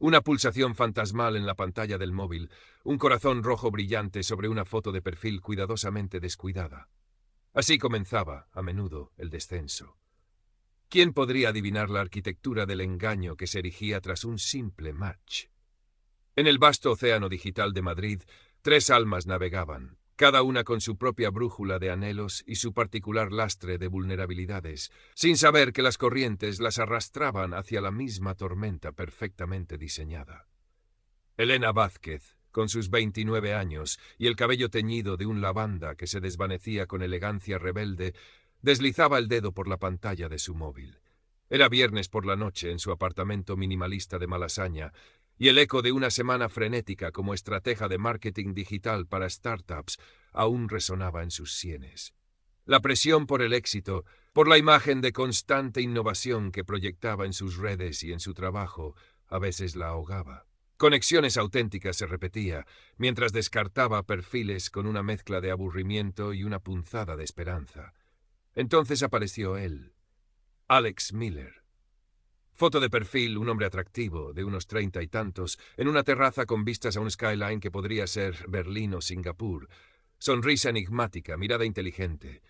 Una pulsación fantasmal en la pantalla del móvil, un corazón rojo brillante sobre una foto de perfil cuidadosamente descuidada. Así comenzaba, a menudo, el descenso. ¿Quién podría adivinar la arquitectura del engaño que se erigía tras un simple match? En el vasto océano digital de Madrid, 3 almas navegaban, cada una con su propia brújula de anhelos y su particular lastre de vulnerabilidades, sin saber que las corrientes las arrastraban hacia la misma tormenta perfectamente diseñada. Elena Vázquez, con sus 29 años y el cabello teñido de un lavanda que se desvanecía con elegancia rebelde, deslizaba el dedo por la pantalla de su móvil. Era viernes por la noche en su apartamento minimalista de Malasaña, y el eco de una semana frenética como estratega de marketing digital para startups aún resonaba en sus sienes. La presión por el éxito, por la imagen de constante innovación que proyectaba en sus redes y en su trabajo, a veces la ahogaba. Conexiones auténticas se repetía, mientras descartaba perfiles con una mezcla de aburrimiento y una punzada de esperanza. Entonces apareció él, Alex Miller. Foto de perfil, un hombre atractivo, de unos 30 y tantos, en una terraza con vistas a un skyline que podría ser Berlín o Singapur. Sonrisa enigmática, mirada inteligente.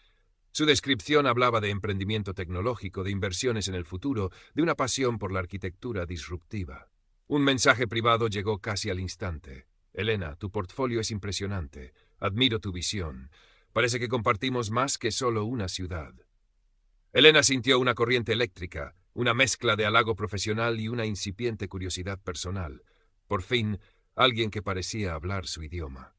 Su descripción hablaba de emprendimiento tecnológico, de inversiones en el futuro, de una pasión por la arquitectura disruptiva. Un mensaje privado llegó casi al instante. Elena, tu portfolio es impresionante. Admiro tu visión. Parece que compartimos más que solo una ciudad. Elena sintió una corriente eléctrica, una mezcla de halago profesional y una incipiente curiosidad personal. Por fin, alguien que parecía hablar su idioma.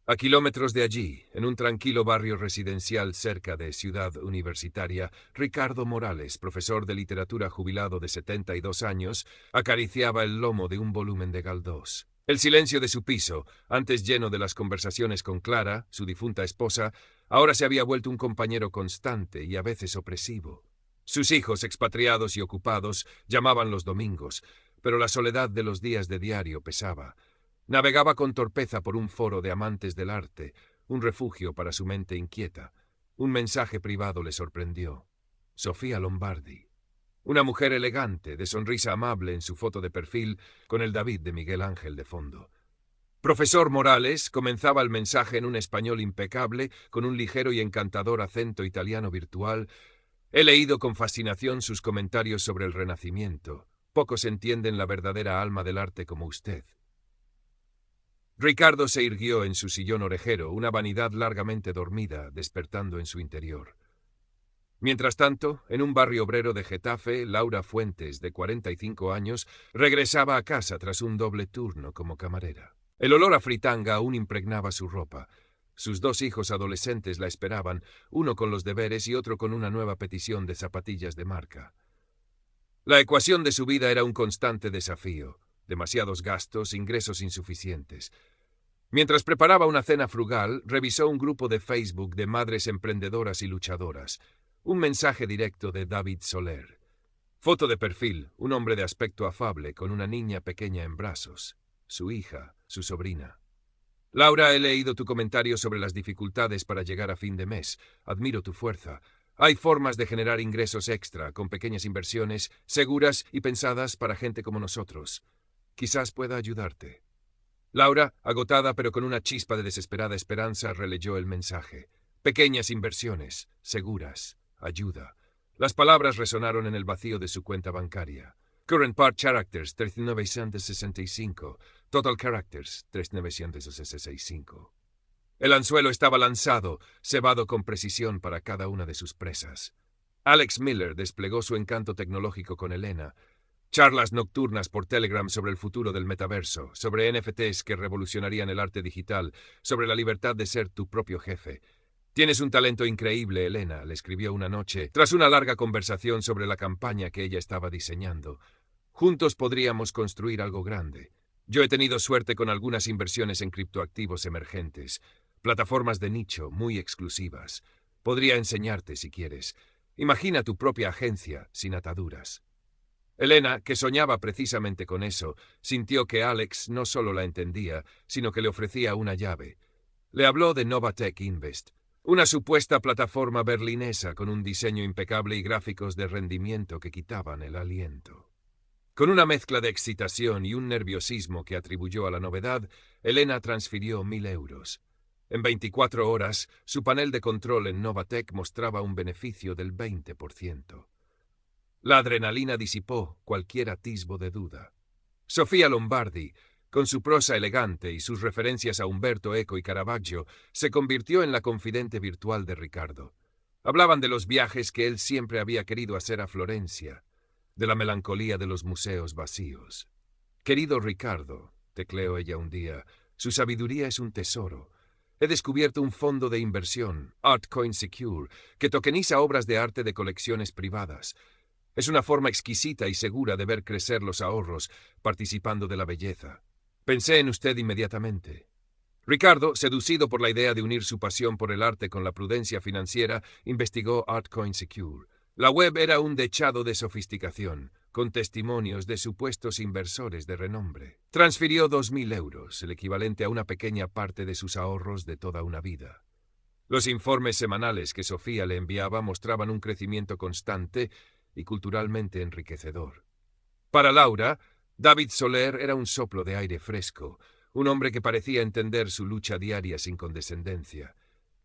A kilómetros de allí, en un tranquilo barrio residencial cerca de Ciudad Universitaria, Ricardo Morales, profesor de literatura jubilado de 72 años, acariciaba el lomo de un volumen de Galdós. El silencio de su piso, antes lleno de las conversaciones con Clara, su difunta esposa, ahora se había vuelto un compañero constante y a veces opresivo. Sus hijos, expatriados y ocupados, llamaban los domingos, pero la soledad de los días de diario pesaba. Navegaba con torpeza por un foro de amantes del arte, un refugio para su mente inquieta. Un mensaje privado le sorprendió. Sofía Lombardi. Una mujer elegante, de sonrisa amable en su foto de perfil, con el David de Miguel Ángel de fondo. Profesor Morales, comenzaba el mensaje en un español impecable, con un ligero y encantador acento italiano virtual. He leído con fascinación sus comentarios sobre el Renacimiento. Pocos entienden la verdadera alma del arte como usted. Ricardo se irguió en su sillón orejero, una vanidad largamente dormida, despertando en su interior. Mientras tanto, en un barrio obrero de Getafe, Laura Fuentes, de 45 años, regresaba a casa tras un doble turno como camarera. El olor a fritanga aún impregnaba su ropa. Sus 2 hijos adolescentes la esperaban, uno con los deberes y otro con una nueva petición de zapatillas de marca. La ecuación de su vida era un constante desafío. Demasiados gastos, ingresos insuficientes. Mientras preparaba una cena frugal, revisó un grupo de Facebook de madres emprendedoras y luchadoras. Un mensaje directo de David Soler. Foto de perfil, un hombre de aspecto afable con una niña pequeña en brazos. Su hija, su sobrina. Laura, he leído tu comentario sobre las dificultades para llegar a fin de mes. Admiro tu fuerza. Hay formas de generar ingresos extra, con pequeñas inversiones, seguras y pensadas para gente como nosotros. Quizás pueda ayudarte. Laura, agotada pero con una chispa de desesperada esperanza, releyó el mensaje. Pequeñas inversiones, seguras, ayuda. Las palabras resonaron en el vacío de su cuenta bancaria. Current Part Characters, 3.965. Total Characters, 3.965. El anzuelo estaba lanzado, cebado con precisión para cada una de sus presas. Alex Miller desplegó su encanto tecnológico con Elena. Charlas nocturnas por Telegram sobre el futuro del metaverso, sobre NFTs que revolucionarían el arte digital, sobre la libertad de ser tu propio jefe. Tienes un talento increíble, Elena, le escribió una noche, tras una larga conversación sobre la campaña que ella estaba diseñando. Juntos podríamos construir algo grande. Yo he tenido suerte con algunas inversiones en criptoactivos emergentes, plataformas de nicho muy exclusivas. Podría enseñarte si quieres. Imagina tu propia agencia, sin ataduras. Elena, que soñaba precisamente con eso, sintió que Alex no solo la entendía, sino que le ofrecía una llave. Le habló de Novatech Invest, una supuesta plataforma berlinesa con un diseño impecable y gráficos de rendimiento que quitaban el aliento. Con una mezcla de excitación y un nerviosismo que atribuyó a la novedad, Elena transfirió 1.000 euros. En 24 horas, su panel de control en Novatec mostraba un beneficio del 20%. La adrenalina disipó cualquier atisbo de duda. Sofía Lombardi, con su prosa elegante y sus referencias a Umberto Eco y Caravaggio, se convirtió en la confidente virtual de Ricardo. Hablaban de los viajes que él siempre había querido hacer a Florencia, de la melancolía de los museos vacíos. «Querido Ricardo», tecleó ella un día, «su sabiduría es un tesoro. He descubierto un fondo de inversión, Artcoin Secure, que tokeniza obras de arte de colecciones privadas. Es una forma exquisita y segura de ver crecer los ahorros, participando de la belleza. Pensé en usted inmediatamente». Ricardo, seducido por la idea de unir su pasión por el arte con la prudencia financiera, investigó Artcoin Secure. La web era un dechado de sofisticación, con testimonios de supuestos inversores de renombre. Transfirió 2.000 euros, el equivalente a una pequeña parte de sus ahorros de toda una vida. Los informes semanales que Sofía le enviaba mostraban un crecimiento constante y culturalmente enriquecedor. Para Laura, David Soler era un soplo de aire fresco, un hombre que parecía entender su lucha diaria sin condescendencia.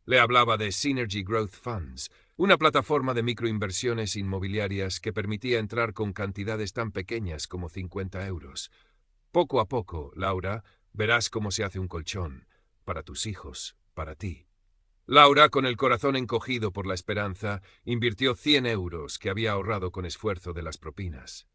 Le hablaba de Synergy Growth Funds, una plataforma de microinversiones inmobiliarias que permitía entrar con cantidades tan pequeñas como 50 euros. Poco a poco, Laura, verás cómo se hace un colchón, para tus hijos, para ti. Laura, con el corazón encogido por la esperanza, invirtió 100 euros que había ahorrado con esfuerzo de las propinas.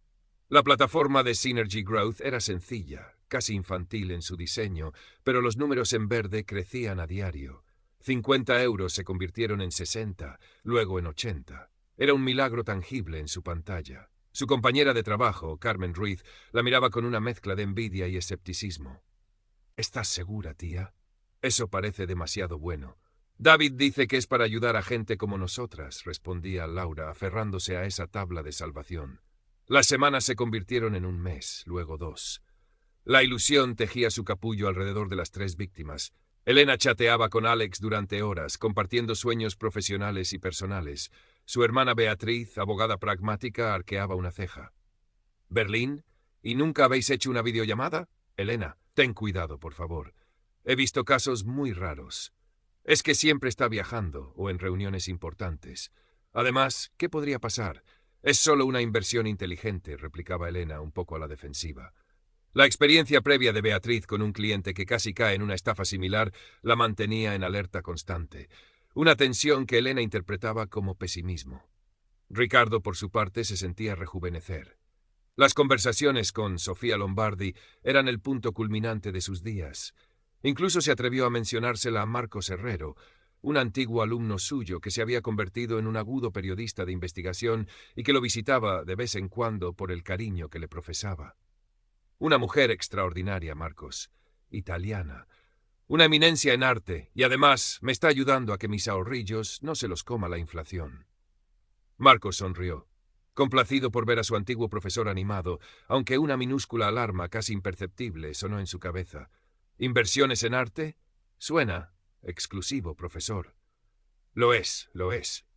La plataforma de Synergy Growth era sencilla, casi infantil en su diseño, pero los números en verde crecían a diario. 50 euros se convirtieron en 60, luego en 80. Era un milagro tangible en su pantalla. Su compañera de trabajo, Carmen Ruiz, la miraba con una mezcla de envidia y escepticismo. «¿Estás segura, tía? Eso parece demasiado bueno». «David dice que es para ayudar a gente como nosotras», respondía Laura, aferrándose a esa tabla de salvación. Las semanas se convirtieron en un mes, luego 2. La ilusión tejía su capullo alrededor de las 3 víctimas. Elena chateaba con Alex durante horas, compartiendo sueños profesionales y personales. Su hermana Beatriz, abogada pragmática, arqueaba una ceja. «¿Berlín? ¿Y nunca habéis hecho una videollamada? Elena, ten cuidado, por favor. He visto casos muy raros. Es que siempre está viajando o en reuniones importantes. Además, ¿qué podría pasar? Es solo una inversión inteligente», replicaba Elena, un poco a la defensiva. La experiencia previa de Beatriz con un cliente que casi cae en una estafa similar la mantenía en alerta constante, una tensión que Elena interpretaba como pesimismo. Ricardo, por su parte, se sentía rejuvenecer. Las conversaciones con Sofía Lombardi eran el punto culminante de sus días. Incluso se atrevió a mencionársela a Marcos Herrero, un antiguo alumno suyo que se había convertido en un agudo periodista de investigación y que lo visitaba de vez en cuando por el cariño que le profesaba. Una mujer extraordinaria, Marcos, italiana, una eminencia en arte, y además me está ayudando a que mis ahorrillos no se los coma la inflación. Marcos sonrió, complacido por ver a su antiguo profesor animado, aunque una minúscula alarma casi imperceptible sonó en su cabeza. ¿Inversiones en arte? Suena exclusivo, profesor. Lo es,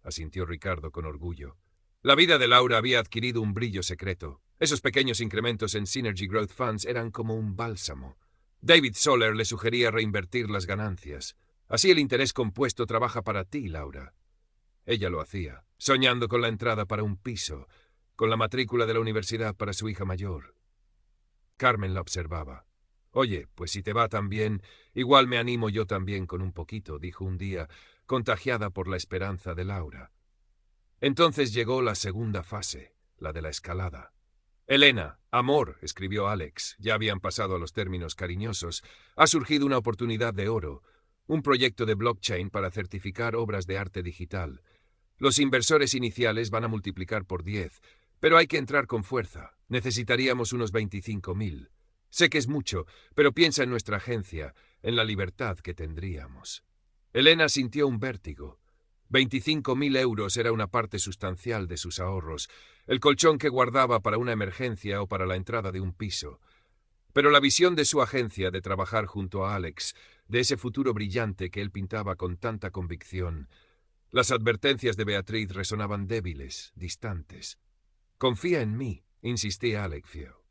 asintió Ricardo con orgullo. La vida de Laura había adquirido un brillo secreto. Esos pequeños incrementos en Synergy Growth Funds eran como un bálsamo. David Soler le sugería reinvertir las ganancias. Así el interés compuesto trabaja para ti, Laura. Ella lo hacía, soñando con la entrada para un piso, con la matrícula de la universidad para su hija mayor. Carmen la observaba. «Oye, pues si te va tan bien, igual me animo yo también con un poquito», dijo un día, contagiada por la esperanza de Laura. Entonces llegó la segunda fase, la de la escalada. «Elena, amor», escribió Alex, ya habían pasado a los términos cariñosos, «ha surgido una oportunidad de oro, un proyecto de blockchain para certificar obras de arte digital. Los inversores iniciales van a multiplicar por 10, pero hay que entrar con fuerza. Necesitaríamos unos 25.000. Sé que es mucho, pero piensa en nuestra agencia, en la libertad que tendríamos». Elena sintió un vértigo. 25.000 euros era una parte sustancial de sus ahorros, el colchón que guardaba para una emergencia o para la entrada de un piso. Pero la visión de su agencia de trabajar junto a Alex, de ese futuro brillante que él pintaba con tanta convicción, las advertencias de Beatriz resonaban débiles, distantes. «Confía en mí», insistía Alexio.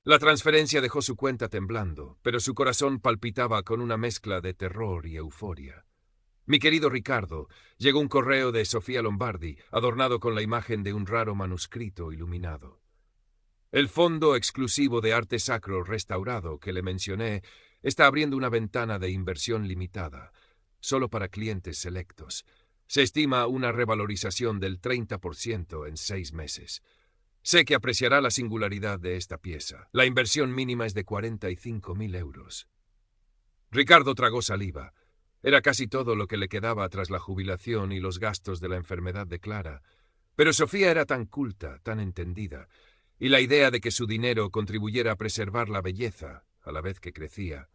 La transferencia dejó su cuenta temblando, pero su corazón palpitaba con una mezcla de terror y euforia. Mi querido Ricardo, llegó un correo de Sofía Lombardi, adornado con la imagen de un raro manuscrito iluminado. El fondo exclusivo de arte sacro restaurado que le mencioné está abriendo una ventana de inversión limitada, solo para clientes selectos. Se estima una revalorización del 30% en 6 meses. Sé que apreciará la singularidad de esta pieza. La inversión mínima es de 45.000 euros. Ricardo tragó saliva. Era casi todo lo que le quedaba tras la jubilación y los gastos de la enfermedad de Clara. Pero Sofía era tan culta, tan entendida, y la idea de que su dinero contribuyera a preservar la belleza, a la vez que crecía.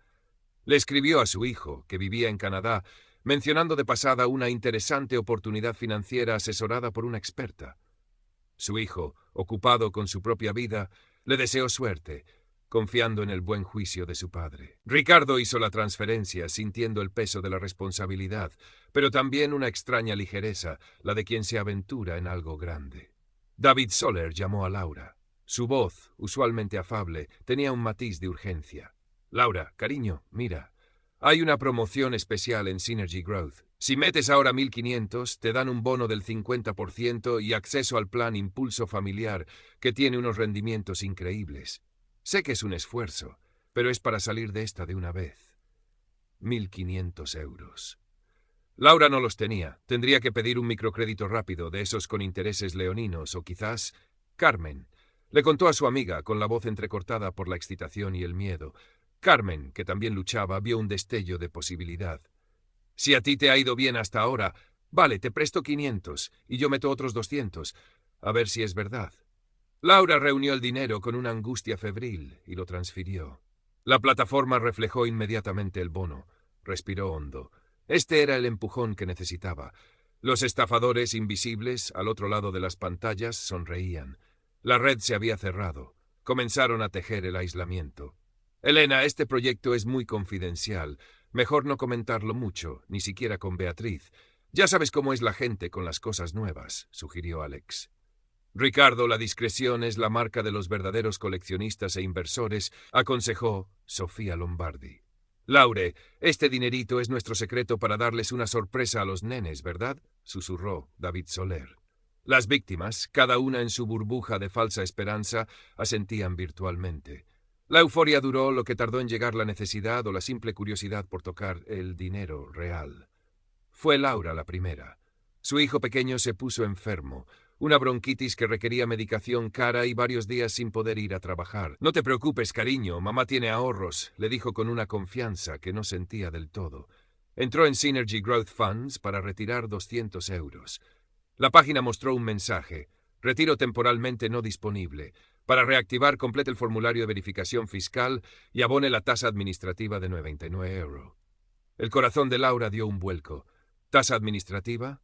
Le escribió a su hijo, que vivía en Canadá, mencionando de pasada una interesante oportunidad financiera asesorada por una experta. Su hijo, ocupado con su propia vida, le deseó suerte, confiando en el buen juicio de su padre. Ricardo hizo la transferencia, sintiendo el peso de la responsabilidad, pero también una extraña ligereza, la de quien se aventura en algo grande. David Soler llamó a Laura. Su voz, usualmente afable, tenía un matiz de urgencia. «Laura, cariño, mira, hay una promoción especial en Synergy Growth. Si metes ahora 1.500, te dan un bono del 50% y acceso al plan Impulso Familiar, que tiene unos rendimientos increíbles. Sé que es un esfuerzo, pero es para salir de esta de una vez. 1.500 euros. Laura no los tenía. Tendría que pedir un microcrédito rápido, de esos con intereses leoninos, o quizás Carmen. Le contó a su amiga, con la voz entrecortada por la excitación y el miedo. Carmen, que también luchaba, vio un destello de posibilidad. «Si a ti te ha ido bien hasta ahora, vale, te presto 500 y yo meto otros 200. A ver si es verdad». Laura reunió el dinero con una angustia febril y lo transfirió. La plataforma reflejó inmediatamente el bono. Respiró hondo. Este era el empujón que necesitaba. Los estafadores invisibles, al otro lado de las pantallas, sonreían. La red se había cerrado. Comenzaron a tejer el aislamiento. «Elena, este proyecto es muy confidencial. Mejor no comentarlo mucho, ni siquiera con Beatriz. Ya sabes cómo es la gente con las cosas nuevas», sugirió Alex. «Ricardo, la discreción es la marca de los verdaderos coleccionistas e inversores», aconsejó Sofía Lombardi. «Laure, este dinerito es nuestro secreto para darles una sorpresa a los nenes, ¿verdad?», susurró David Soler. Las víctimas, cada una en su burbuja de falsa esperanza, asentían virtualmente. La euforia duró lo que tardó en llegar la necesidad o la simple curiosidad por tocar el dinero real. Fue Laura la primera. Su hijo pequeño se puso enfermo, una bronquitis que requería medicación cara y varios días sin poder ir a trabajar. «No te preocupes, cariño, mamá tiene ahorros», le dijo con una confianza que no sentía del todo. Entró en Synergy Growth Funds para retirar 200 euros. La página mostró un mensaje: «Retiro temporalmente no disponible. Para reactivar, complete el formulario de verificación fiscal y abone la tasa administrativa de 99 euros». El corazón de Laura dio un vuelco. ¿Tasa administrativa?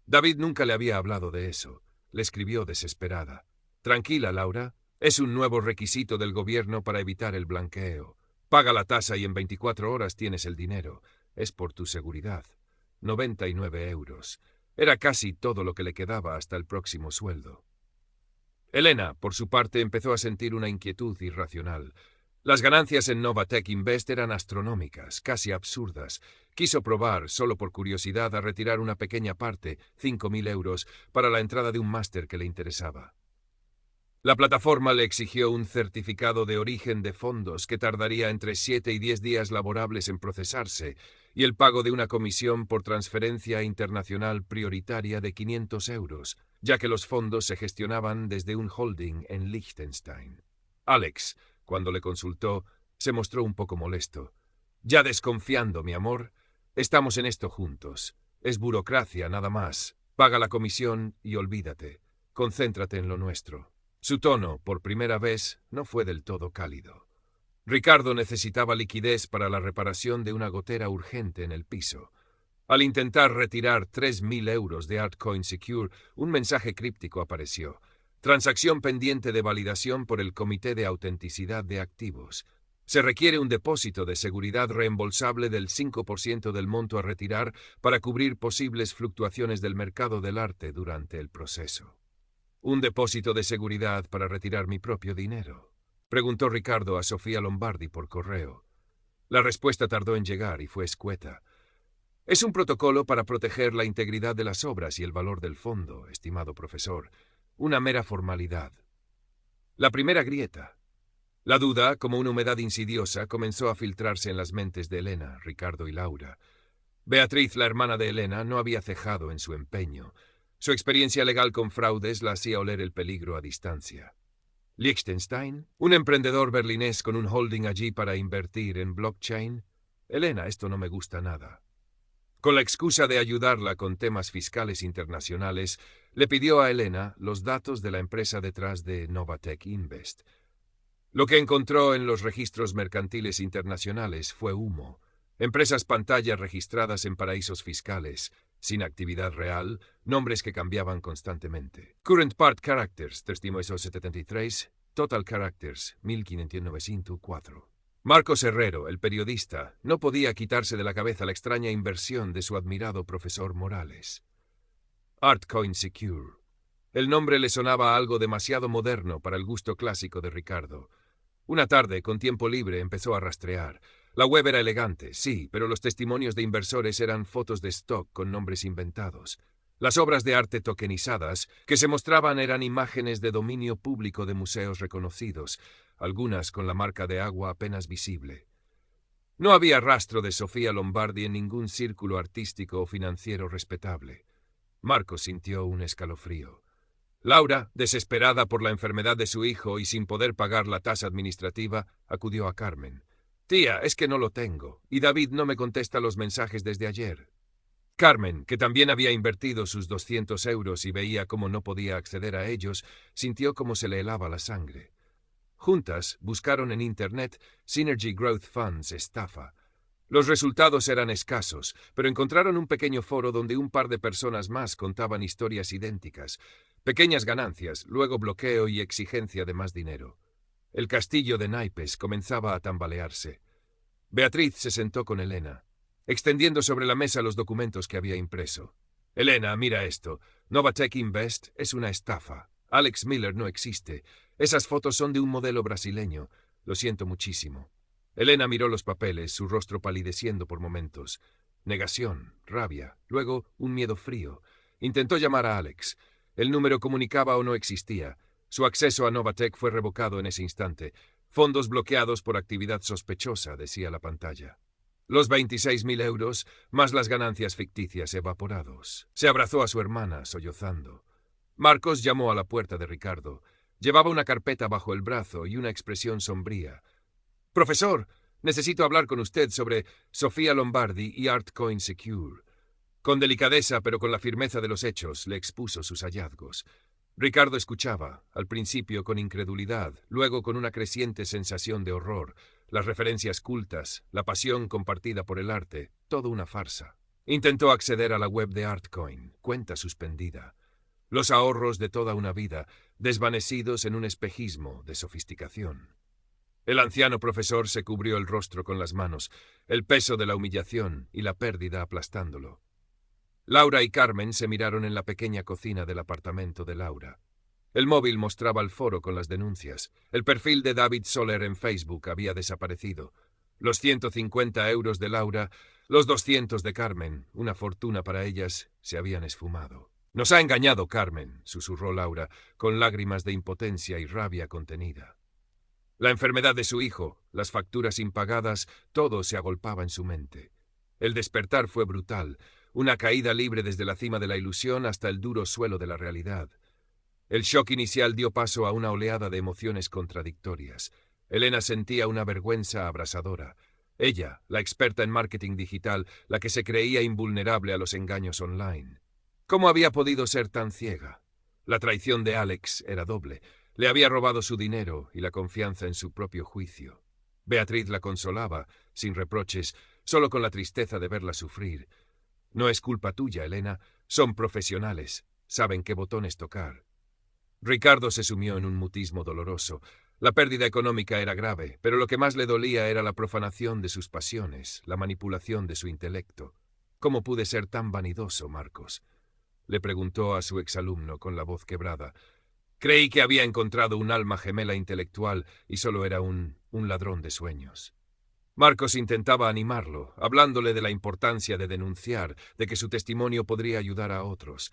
David nunca le había hablado de eso. Le escribió desesperada. «Tranquila, Laura. Es un nuevo requisito del gobierno para evitar el blanqueo. Paga la tasa y en 24 horas tienes el dinero. Es por tu seguridad. 99 euros. Era casi todo lo que le quedaba hasta el próximo sueldo. Elena, por su parte, empezó a sentir una inquietud irracional. Las ganancias en Novatech Invest eran astronómicas, casi absurdas. Quiso probar, solo por curiosidad, a retirar una pequeña parte, 5.000 euros, para la entrada de un máster que le interesaba. La plataforma le exigió un certificado de origen de fondos que tardaría entre 7 y 10 días laborables en procesarse, y el pago de una comisión por transferencia internacional prioritaria de 500 euros, ya que los fondos se gestionaban desde un holding en Liechtenstein. Alex, cuando le consultó, se mostró un poco molesto. «Ya desconfiando, mi amor. Estamos en esto juntos. Es burocracia, nada más. Paga la comisión y olvídate. Concéntrate en lo nuestro». Su tono, por primera vez, no fue del todo cálido. Ricardo necesitaba liquidez para la reparación de una gotera urgente en el piso. Al intentar retirar 3.000 euros de Artcoin Secure, un mensaje críptico apareció. «Transacción pendiente de validación por el Comité de Autenticidad de Activos. Se requiere un depósito de seguridad reembolsable del 5% del monto a retirar para cubrir posibles fluctuaciones del mercado del arte durante el proceso». ¿Un depósito de seguridad para retirar mi propio dinero? Preguntó Ricardo a Sofía Lombardi por correo. La respuesta tardó en llegar y fue escueta. Es un protocolo para proteger la integridad de las obras y el valor del fondo, estimado profesor. Una mera formalidad. La primera grieta. La duda, como una humedad insidiosa, comenzó a filtrarse en las mentes de Elena, Ricardo y Laura. Beatriz, la hermana de Elena, no había cejado en su empeño. Su experiencia legal con fraudes la hacía oler el peligro a distancia. Liechtenstein, un emprendedor berlinés con un holding allí para invertir en blockchain. Elena, esto no me gusta nada. Con la excusa de ayudarla con temas fiscales internacionales, le pidió a Elena los datos de la empresa detrás de Novatech Invest. Lo que encontró en los registros mercantiles internacionales fue humo. Empresas pantalla registradas en paraísos fiscales, sin actividad real, nombres que cambiaban constantemente. Current Part Characters, 373, Total Characters, 1594. Marcos Herrero, el periodista, no podía quitarse de la cabeza la extraña inversión de su admirado profesor Morales. Artcoin Secure. El nombre le sonaba algo demasiado moderno para el gusto clásico de Ricardo. Una tarde, con tiempo libre, empezó a rastrear. La web era elegante, sí, pero los testimonios de inversores eran fotos de stock con nombres inventados. Las obras de arte tokenizadas que se mostraban eran imágenes de dominio público de museos reconocidos, algunas con la marca de agua apenas visible. No había rastro de Sofía Lombardi en ningún círculo artístico o financiero respetable. Marcos sintió un escalofrío. Laura, desesperada por la enfermedad de su hijo y sin poder pagar la tasa administrativa, acudió a Carmen. «Tía, es que no lo tengo, y David no me contesta los mensajes desde ayer». Carmen, que también había invertido sus 200 euros y veía cómo no podía acceder a ellos, sintió cómo se le helaba la sangre. Juntas buscaron en Internet Synergy Growth Funds estafa. Los resultados eran escasos, pero encontraron un pequeño foro donde un par de personas más contaban historias idénticas. Pequeñas ganancias, luego bloqueo y exigencia de más dinero. El castillo de naipes comenzaba a tambalearse. Beatriz se sentó con Elena, extendiendo sobre la mesa los documentos que había impreso. «Elena, mira esto. Novatech Invest es una estafa. Alex Miller no existe. Esas fotos son de un modelo brasileño. Lo siento muchísimo». Elena miró los papeles, su rostro palideciendo por momentos. Negación, rabia, luego un miedo frío. Intentó llamar a Alex. El número comunicaba o no existía. Su acceso a Novatech fue revocado en ese instante. Fondos bloqueados por actividad sospechosa, decía la pantalla. Los 26.000 euros, más las ganancias ficticias evaporados. Se abrazó a su hermana, sollozando. Marcos llamó a la puerta de Ricardo. Llevaba una carpeta bajo el brazo y una expresión sombría. «Profesor, necesito hablar con usted sobre Sofía Lombardi y Artcoin Secure». Con delicadeza, pero con la firmeza de los hechos, le expuso sus hallazgos. Ricardo escuchaba, al principio con incredulidad, luego con una creciente sensación de horror, las referencias cultas, la pasión compartida por el arte, todo una farsa. Intentó acceder a la web de Artcoin, cuenta suspendida. Los ahorros de toda una vida, desvanecidos en un espejismo de sofisticación. El anciano profesor se cubrió el rostro con las manos, el peso de la humillación y la pérdida aplastándolo. Laura y Carmen se miraron en la pequeña cocina del apartamento de Laura. El móvil mostraba el foro con las denuncias. El perfil de David Soler en Facebook había desaparecido. Los 150 euros de Laura, los 200 de Carmen, una fortuna para ellas, se habían esfumado. «Nos ha engañado Carmen», susurró Laura, con lágrimas de impotencia y rabia contenida. La enfermedad de su hijo, las facturas impagadas, todo se agolpaba en su mente. El despertar fue brutal, una caída libre desde la cima de la ilusión hasta el duro suelo de la realidad. El shock inicial dio paso a una oleada de emociones contradictorias. Elena sentía una vergüenza abrasadora. Ella, la experta en marketing digital, la que se creía invulnerable a los engaños online. ¿Cómo había podido ser tan ciega? La traición de Alex era doble. Le había robado su dinero y la confianza en su propio juicio. Beatriz la consolaba, sin reproches, solo con la tristeza de verla sufrir. «No es culpa tuya, Elena. Son profesionales. Saben qué botones tocar». Ricardo se sumió en un mutismo doloroso. La pérdida económica era grave, pero lo que más le dolía era la profanación de sus pasiones, la manipulación de su intelecto. «¿Cómo pude ser tan vanidoso, Marcos?», le preguntó a su exalumno con la voz quebrada. Creí que había encontrado un alma gemela intelectual y solo era un ladrón de sueños. Marcos intentaba animarlo, hablándole de la importancia de denunciar, de que su testimonio podría ayudar a otros.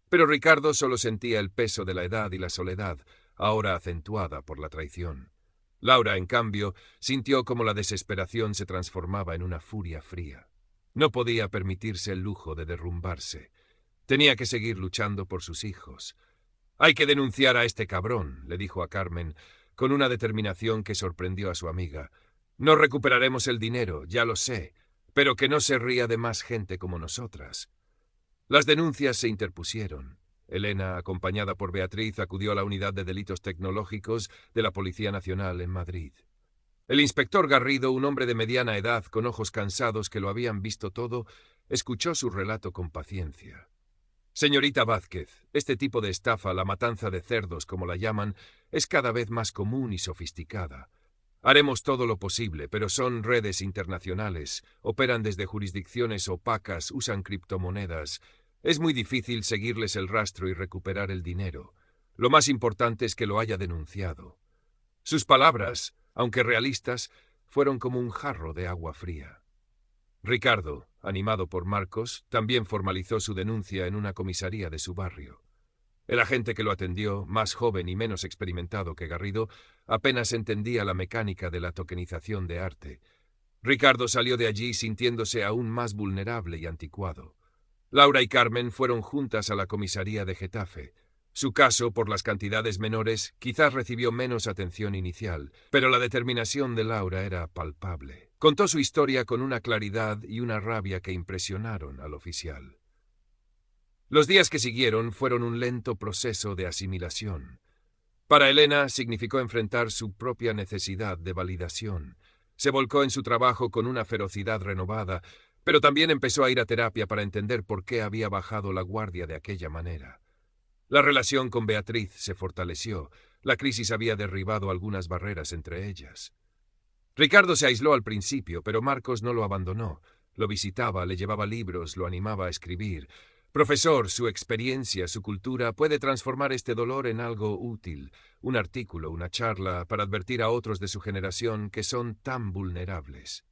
Pero Ricardo solo sentía el peso de la edad y la soledad, ahora acentuada por la traición. Laura, en cambio, sintió como la desesperación se transformaba en una furia fría. No podía permitirse el lujo de derrumbarse. Tenía que seguir luchando por sus hijos. «Hay que denunciar a este cabrón», le dijo a Carmen, con una determinación que sorprendió a su amiga. «No recuperaremos el dinero, ya lo sé, pero que no se ría de más gente como nosotras». Las denuncias se interpusieron. Elena, acompañada por Beatriz, acudió a la Unidad de Delitos Tecnológicos de la Policía Nacional en Madrid. El inspector Garrido, un hombre de mediana edad con ojos cansados que lo habían visto todo, escuchó su relato con paciencia. «Señorita Vázquez, este tipo de estafa, la matanza de cerdos, como la llaman, es cada vez más común y sofisticada. Haremos todo lo posible, pero son redes internacionales, operan desde jurisdicciones opacas, usan criptomonedas. Es muy difícil seguirles el rastro y recuperar el dinero. Lo más importante es que lo haya denunciado». Sus palabras, aunque realistas, fueron como un jarro de agua fría. Ricardo, animado por Marcos, también formalizó su denuncia en una comisaría de su barrio. El agente que lo atendió, más joven y menos experimentado que Garrido, apenas entendía la mecánica de la tokenización de arte. Ricardo salió de allí sintiéndose aún más vulnerable y anticuado. Laura y Carmen fueron juntas a la comisaría de Getafe. Su caso, por las cantidades menores, quizás recibió menos atención inicial, pero la determinación de Laura era palpable. Contó su historia con una claridad y una rabia que impresionaron al oficial. Los días que siguieron fueron un lento proceso de asimilación. Para Elena significó enfrentar su propia necesidad de validación. Se volcó en su trabajo con una ferocidad renovada, pero también empezó a ir a terapia para entender por qué había bajado la guardia de aquella manera. La relación con Beatriz se fortaleció. La crisis había derribado algunas barreras entre ellas. Ricardo se aisló al principio, pero Marcos no lo abandonó. Lo visitaba, le llevaba libros, lo animaba a escribir. «Profesor, su experiencia, su cultura puede transformar este dolor en algo útil, un artículo, una charla, para advertir a otros de su generación que son tan vulnerables».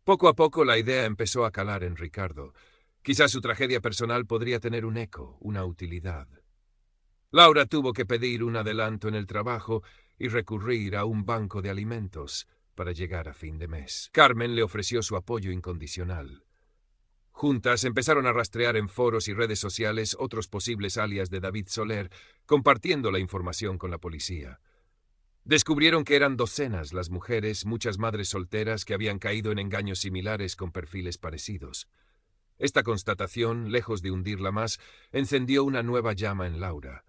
Poco a poco la idea empezó a calar en Ricardo. Quizás su tragedia personal podría tener un eco, una utilidad. Laura tuvo que pedir un adelanto en el trabajo y recurrir a un banco de alimentos para llegar a fin de mes. Carmen le ofreció su apoyo incondicional. Juntas empezaron a rastrear en foros y redes sociales otros posibles alias de David Soler, compartiendo la información con la policía. Descubrieron que eran docenas las mujeres, muchas madres solteras que habían caído en engaños similares con perfiles parecidos. Esta constatación, lejos de hundirla más, encendió una nueva llama en Laura,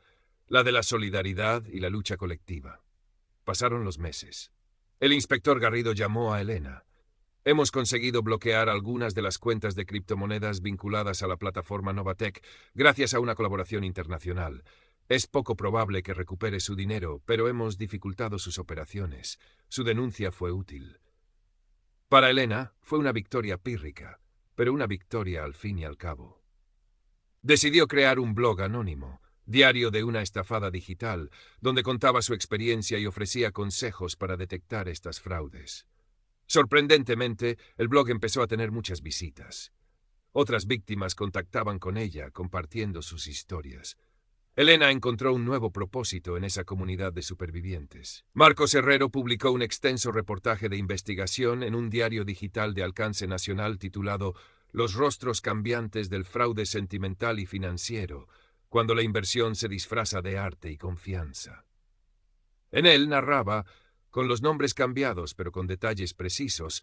la de la solidaridad y la lucha colectiva. Pasaron los meses. El inspector Garrido llamó a Elena. «Hemos conseguido bloquear algunas de las cuentas de criptomonedas vinculadas a la plataforma Novatec gracias a una colaboración internacional. Es poco probable que recupere su dinero, pero hemos dificultado sus operaciones. Su denuncia fue útil». Para Elena fue una victoria pírrica, pero una victoria al fin y al cabo. Decidió crear un blog anónimo, diario de una estafada digital, donde contaba su experiencia y ofrecía consejos para detectar estas fraudes. Sorprendentemente, el blog empezó a tener muchas visitas. Otras víctimas contactaban con ella, compartiendo sus historias. Elena encontró un nuevo propósito en esa comunidad de supervivientes. Marcos Herrero publicó un extenso reportaje de investigación en un diario digital de alcance nacional titulado «Los rostros cambiantes del fraude sentimental y financiero, cuando la inversión se disfraza de arte y confianza». En él narraba, con los nombres cambiados pero con detalles precisos,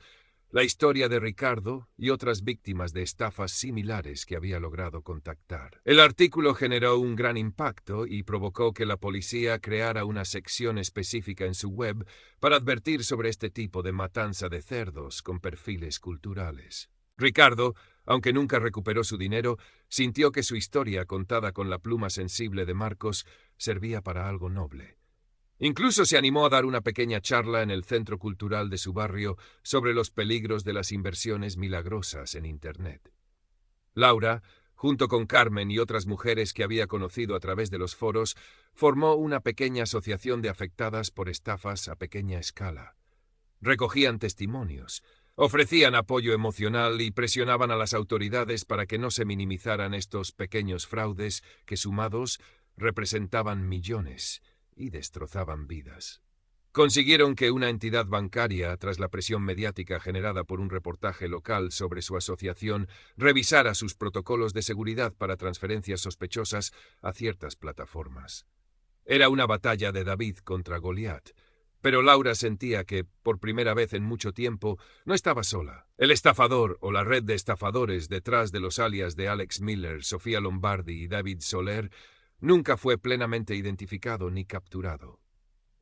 la historia de Ricardo y otras víctimas de estafas similares que había logrado contactar. El artículo generó un gran impacto y provocó que la policía creara una sección específica en su web para advertir sobre este tipo de matanza de cerdos con perfiles culturales. Ricardo, aunque nunca recuperó su dinero, sintió que su historia, contada con la pluma sensible de Marcos, servía para algo noble. Incluso se animó a dar una pequeña charla en el centro cultural de su barrio sobre los peligros de las inversiones milagrosas en Internet. Laura, Junto con Carmen y otras mujeres que había conocido a través de los foros, formó una pequeña asociación de afectadas por estafas a pequeña escala. Recogían testimonios, ofrecían apoyo emocional y presionaban a las autoridades para que no se minimizaran estos pequeños fraudes que, sumados, representaban millones y destrozaban vidas. Consiguieron que una entidad bancaria, tras la presión mediática generada por un reportaje local sobre su asociación, revisara sus protocolos de seguridad para transferencias sospechosas a ciertas plataformas. Era una batalla de David contra Goliat, pero Laura sentía que, por primera vez en mucho tiempo, no estaba sola. El estafador o la red de estafadores detrás de los alias de Alex Miller, Sofía Lombardi y David Soler nunca fue plenamente identificado ni capturado.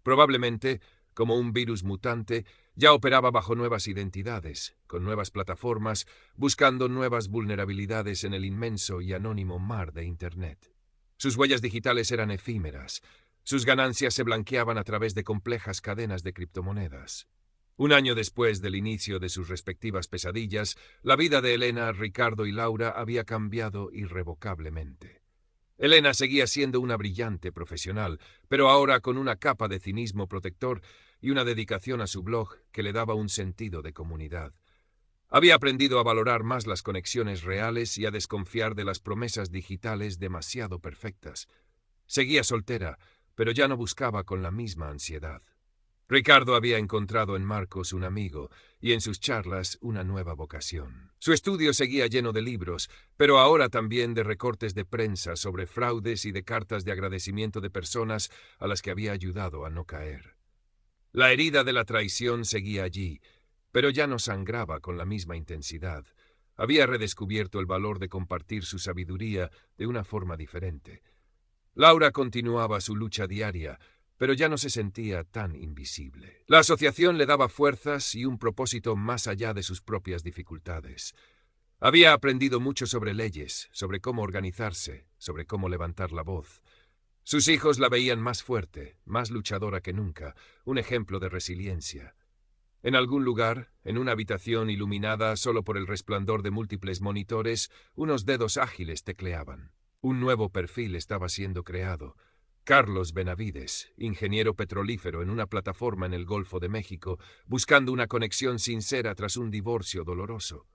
Probablemente, como un virus mutante, ya operaba bajo nuevas identidades, con nuevas plataformas, buscando nuevas vulnerabilidades en el inmenso y anónimo mar de Internet. Sus huellas digitales eran efímeras. Sus ganancias se blanqueaban a través de complejas cadenas de criptomonedas. Un año después del inicio de sus respectivas pesadillas, la vida de Elena, Ricardo y Laura había cambiado irrevocablemente. Elena seguía siendo una brillante profesional, pero ahora con una capa de cinismo protector y una dedicación a su blog que le daba un sentido de comunidad. Había aprendido a valorar más las conexiones reales y a desconfiar de las promesas digitales demasiado perfectas. Seguía soltera, pero ya no buscaba con la misma ansiedad. Ricardo había encontrado en Marcos un amigo y en sus charlas una nueva vocación. Su estudio seguía lleno de libros, pero ahora también de recortes de prensa sobre fraudes y de cartas de agradecimiento de personas a las que había ayudado a no caer. La herida de la traición seguía allí, pero ya no sangraba con la misma intensidad. Había redescubierto el valor de compartir su sabiduría de una forma diferente. Laura continuaba su lucha diaria, pero ya no se sentía tan invisible. La asociación le daba fuerzas y un propósito más allá de sus propias dificultades. Había aprendido mucho sobre leyes, sobre cómo organizarse, sobre cómo levantar la voz. Sus hijos la veían más fuerte, más luchadora que nunca, un ejemplo de resiliencia. En algún lugar, en una habitación iluminada solo por el resplandor de múltiples monitores, unos dedos ágiles tecleaban. Un nuevo perfil estaba siendo creado. Carlos Benavides, ingeniero petrolífero en una plataforma en el Golfo de México, buscando una conexión sincera tras un divorcio doloroso.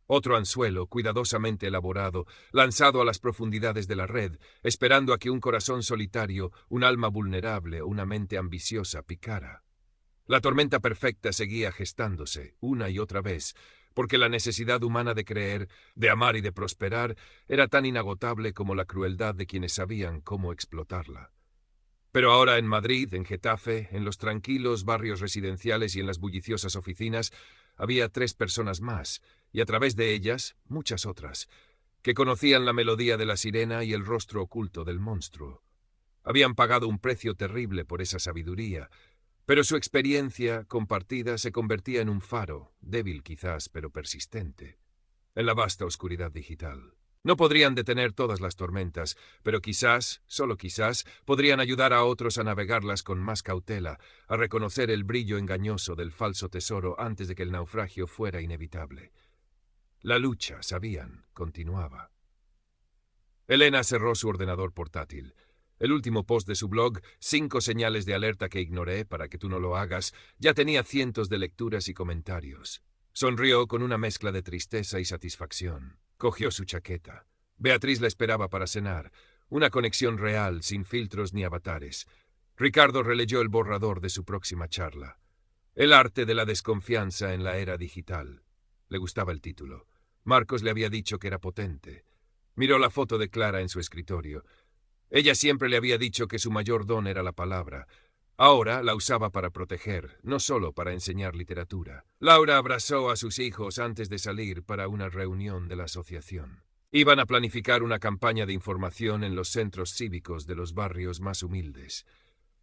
Otro anzuelo, cuidadosamente elaborado, lanzado a las profundidades de la red, esperando a que un corazón solitario, un alma vulnerable o una mente ambiciosa picara. La tormenta perfecta seguía gestándose, una y otra vez, porque la necesidad humana de creer, de amar y de prosperar era tan inagotable como la crueldad de quienes sabían cómo explotarla. Pero ahora en Madrid, en Getafe, en los tranquilos barrios residenciales y en las bulliciosas oficinas, había 3 personas más, y a través de ellas, muchas otras, que conocían la melodía de la sirena y el rostro oculto del monstruo. Habían pagado un precio terrible por esa sabiduría, pero su experiencia compartida se convertía en un faro, débil quizás, pero persistente, en la vasta oscuridad digital. No podrían detener todas las tormentas, pero quizás, solo quizás, podrían ayudar a otros a navegarlas con más cautela, a reconocer el brillo engañoso del falso tesoro antes de que el naufragio fuera inevitable. La lucha, sabían, continuaba. Elena cerró su ordenador portátil. El último post de su blog, 5 señales de alerta que ignoré para que tú no lo hagas, ya tenía cientos de lecturas y comentarios. Sonrió con una mezcla de tristeza y satisfacción. Cogió su chaqueta. Beatriz la esperaba para cenar. Una conexión real, sin filtros ni avatares. Ricardo releyó el borrador de su próxima charla. El arte de la desconfianza en la era digital. Le gustaba el título. Marcos le había dicho que era potente. Miró la foto de Clara en su escritorio. Ella siempre le había dicho que su mayor don era la palabra. Ahora la usaba para proteger, no solo para enseñar literatura. Laura abrazó a sus hijos antes de salir para una reunión de la asociación. Iban a planificar una campaña de información en los centros cívicos de los barrios más humildes.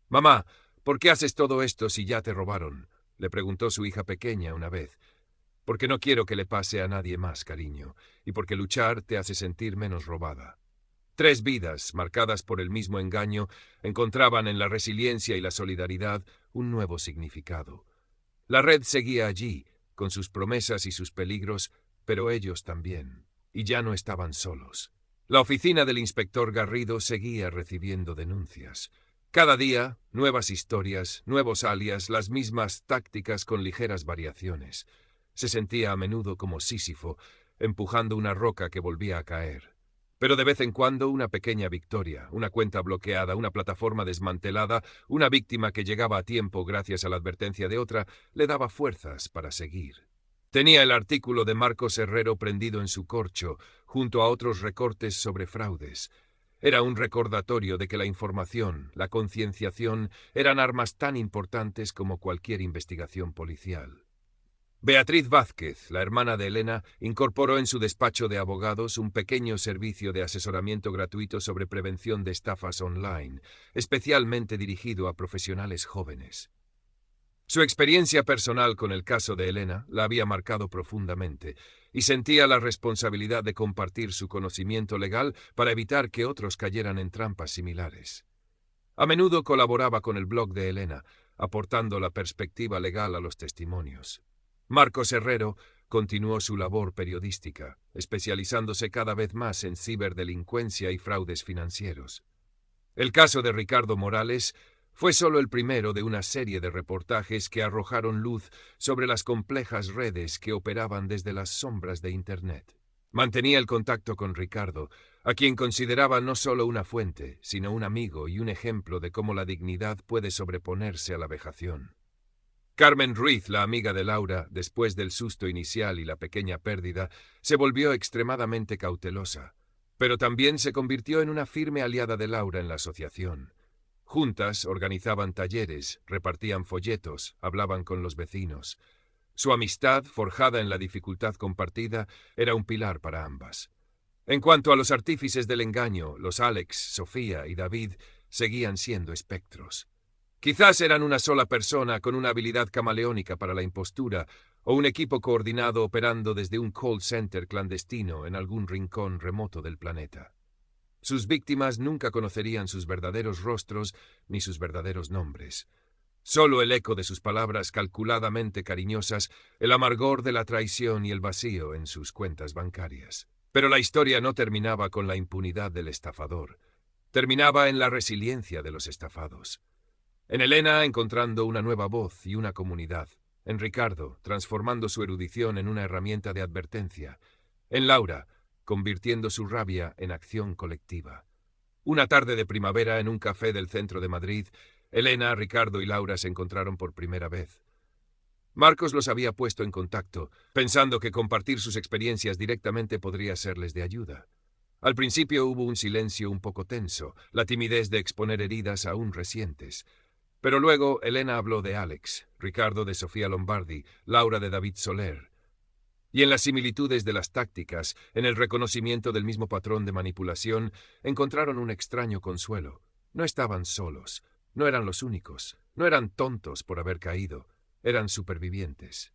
«Mamá, ¿por qué haces todo esto si ya te robaron?», le preguntó su hija pequeña una vez. «Porque no quiero que le pase a nadie más, cariño, y porque luchar te hace sentir menos robada». 3 vidas, marcadas por el mismo engaño, encontraban en la resiliencia y la solidaridad un nuevo significado. La red seguía allí, con sus promesas y sus peligros, pero ellos también, y ya no estaban solos. La oficina del inspector Garrido seguía recibiendo denuncias. Cada día, nuevas historias, nuevos alias, las mismas tácticas con ligeras variaciones. Se sentía a menudo como Sísifo, empujando una roca que volvía a caer. Pero de vez en cuando una pequeña victoria, una cuenta bloqueada, una plataforma desmantelada, una víctima que llegaba a tiempo gracias a la advertencia de otra, le daba fuerzas para seguir. Tenía el artículo de Marcos Herrero prendido en su corcho, junto a otros recortes sobre fraudes. Era un recordatorio de que la información, la concienciación, eran armas tan importantes como cualquier investigación policial. Beatriz Vázquez, la hermana de Elena, incorporó en su despacho de abogados un pequeño servicio de asesoramiento gratuito sobre prevención de estafas online, especialmente dirigido a profesionales jóvenes. Su experiencia personal con el caso de Elena la había marcado profundamente y sentía la responsabilidad de compartir su conocimiento legal para evitar que otros cayeran en trampas similares. A menudo colaboraba con el blog de Elena, aportando la perspectiva legal a los testimonios. Marcos Herrero continuó su labor periodística, especializándose cada vez más en ciberdelincuencia y fraudes financieros. El caso de Ricardo Morales fue solo el primero de una serie de reportajes que arrojaron luz sobre las complejas redes que operaban desde las sombras de Internet. Mantenía el contacto con Ricardo, a quien consideraba no solo una fuente, sino un amigo y un ejemplo de cómo la dignidad puede sobreponerse a la vejación. Carmen Ruiz, la amiga de Laura, después del susto inicial y la pequeña pérdida, se volvió extremadamente cautelosa, pero también se convirtió en una firme aliada de Laura en la asociación. Juntas organizaban talleres, repartían folletos, hablaban con los vecinos. Su amistad, forjada en la dificultad compartida, era un pilar para ambas. En cuanto a los artífices del engaño, los Alex, Sofía y David seguían siendo espectros. Quizás eran una sola persona con una habilidad camaleónica para la impostura, o un equipo coordinado operando desde un call center clandestino en algún rincón remoto del planeta. Sus víctimas nunca conocerían sus verdaderos rostros ni sus verdaderos nombres. Solo el eco de sus palabras calculadamente cariñosas, el amargor de la traición y el vacío en sus cuentas bancarias. Pero la historia no terminaba con la impunidad del estafador. Terminaba en la resiliencia de los estafados. En Elena encontrando una nueva voz y una comunidad. En Ricardo, transformando su erudición en una herramienta de advertencia. En Laura, convirtiendo su rabia en acción colectiva. Una tarde de primavera en un café del centro de Madrid, Elena, Ricardo y Laura se encontraron por primera vez. Marcos los había puesto en contacto, pensando que compartir sus experiencias directamente podría serles de ayuda. Al principio hubo un silencio un poco tenso, la timidez de exponer heridas aún recientes. Pero luego Elena habló de Alex, Ricardo de Sofía Lombardi, Laura de David Soler. Y en las similitudes de las tácticas, en el reconocimiento del mismo patrón de manipulación, encontraron un extraño consuelo. No estaban solos, no eran los únicos, no eran tontos por haber caído, eran supervivientes.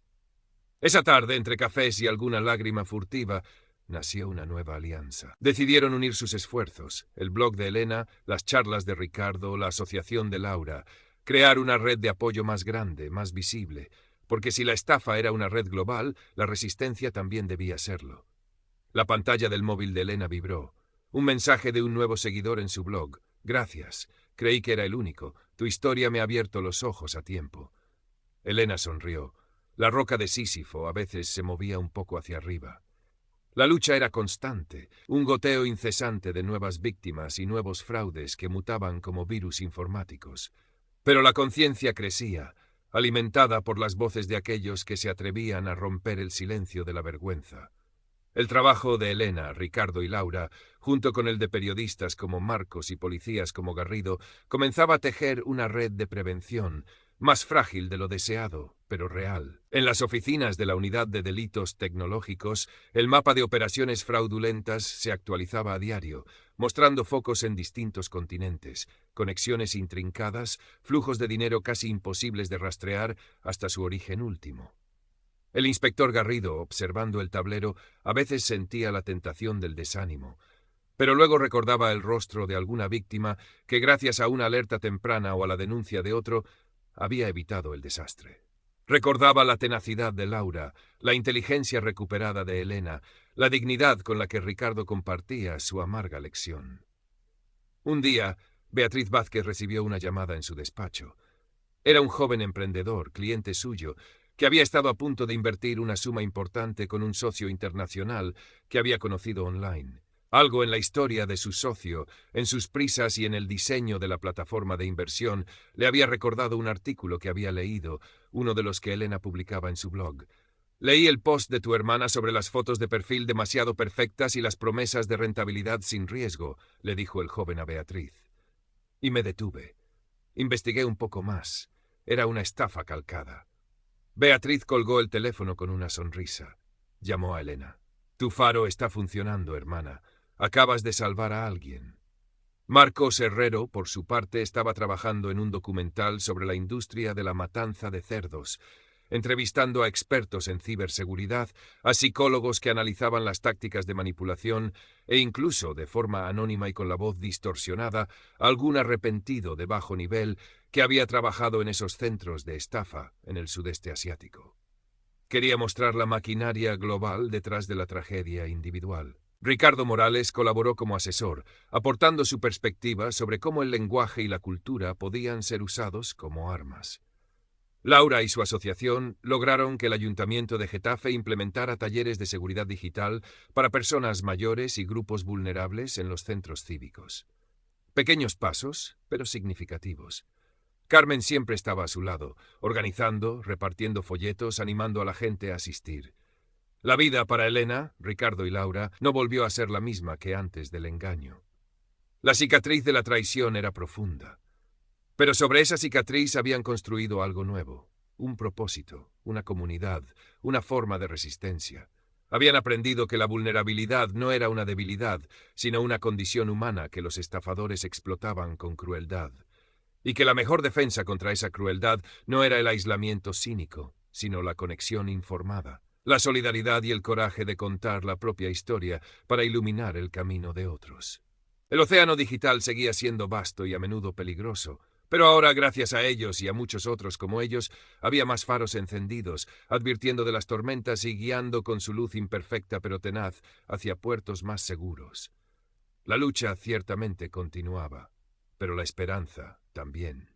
Esa tarde, entre cafés y alguna lágrima furtiva, nació una nueva alianza. Decidieron unir sus esfuerzos, el blog de Elena, las charlas de Ricardo, la asociación de Laura, crear una red de apoyo más grande, más visible, porque si la estafa era una red global, la resistencia también debía serlo. La pantalla del móvil de Elena vibró. Un mensaje de un nuevo seguidor en su blog. Gracias. Creí que era el único. Tu historia me ha abierto los ojos a tiempo. Elena sonrió. La roca de Sísifo a veces se movía un poco hacia arriba. La lucha era constante, un goteo incesante de nuevas víctimas y nuevos fraudes que mutaban como virus informáticos. Pero la conciencia crecía, alimentada por las voces de aquellos que se atrevían a romper el silencio de la vergüenza. El trabajo de Elena, Ricardo y Laura, junto con el de periodistas como Marcos y policías como Garrido, comenzaba a tejer una red de prevención, más frágil de lo deseado, pero real. En las oficinas de la Unidad de Delitos Tecnológicos, el mapa de operaciones fraudulentas se actualizaba a diario, mostrando focos en distintos continentes, conexiones intrincadas, flujos de dinero casi imposibles de rastrear hasta su origen último. El inspector Garrido, observando el tablero, a veces sentía la tentación del desánimo, pero luego recordaba el rostro de alguna víctima que, gracias a una alerta temprana o a la denuncia de otro, había evitado el desastre. Recordaba la tenacidad de Laura, la inteligencia recuperada de Elena, la dignidad con la que Ricardo compartía su amarga lección. Un día, Beatriz Vázquez recibió una llamada en su despacho. Era un joven emprendedor, cliente suyo, que había estado a punto de invertir una suma importante con un socio internacional que había conocido online. Algo en la historia de su socio, en sus prisas y en el diseño de la plataforma de inversión, le había recordado un artículo que había leído, uno de los que Elena publicaba en su blog. Leí el post de tu hermana sobre las fotos de perfil demasiado perfectas y las promesas de rentabilidad sin riesgo, le dijo el joven a Beatriz. Y me detuve. Investigué un poco más. Era una estafa calcada. Beatriz colgó el teléfono con una sonrisa. Llamó a Elena. Tu faro está funcionando, hermana. Acabas de salvar a alguien. Marcos Herrero, por su parte, estaba trabajando en un documental sobre la industria de la matanza de cerdos, entrevistando a expertos en ciberseguridad, a psicólogos que analizaban las tácticas de manipulación e incluso, de forma anónima y con la voz distorsionada, a algún arrepentido de bajo nivel que había trabajado en esos centros de estafa en el sudeste asiático. Quería mostrar la maquinaria global detrás de la tragedia individual. Ricardo Morales colaboró como asesor, aportando su perspectiva sobre cómo el lenguaje y la cultura podían ser usados como armas. Laura y su asociación lograron que el Ayuntamiento de Getafe implementara talleres de seguridad digital para personas mayores y grupos vulnerables en los centros cívicos. Pequeños pasos, pero significativos. Carmen siempre estaba a su lado, organizando, repartiendo folletos, animando a la gente a asistir. La vida para Elena, Ricardo y Laura no volvió a ser la misma que antes del engaño. La cicatriz de la traición era profunda. Pero sobre esa cicatriz habían construido algo nuevo, un propósito, una comunidad, una forma de resistencia. Habían aprendido que la vulnerabilidad no era una debilidad, sino una condición humana que los estafadores explotaban con crueldad. Y que la mejor defensa contra esa crueldad no era el aislamiento cínico, sino la conexión informada, la solidaridad y el coraje de contar la propia historia para iluminar el camino de otros. El océano digital seguía siendo vasto y a menudo peligroso, pero ahora, gracias a ellos y a muchos otros como ellos, había más faros encendidos, advirtiendo de las tormentas y guiando con su luz imperfecta pero tenaz hacia puertos más seguros. La lucha ciertamente continuaba, pero la esperanza también.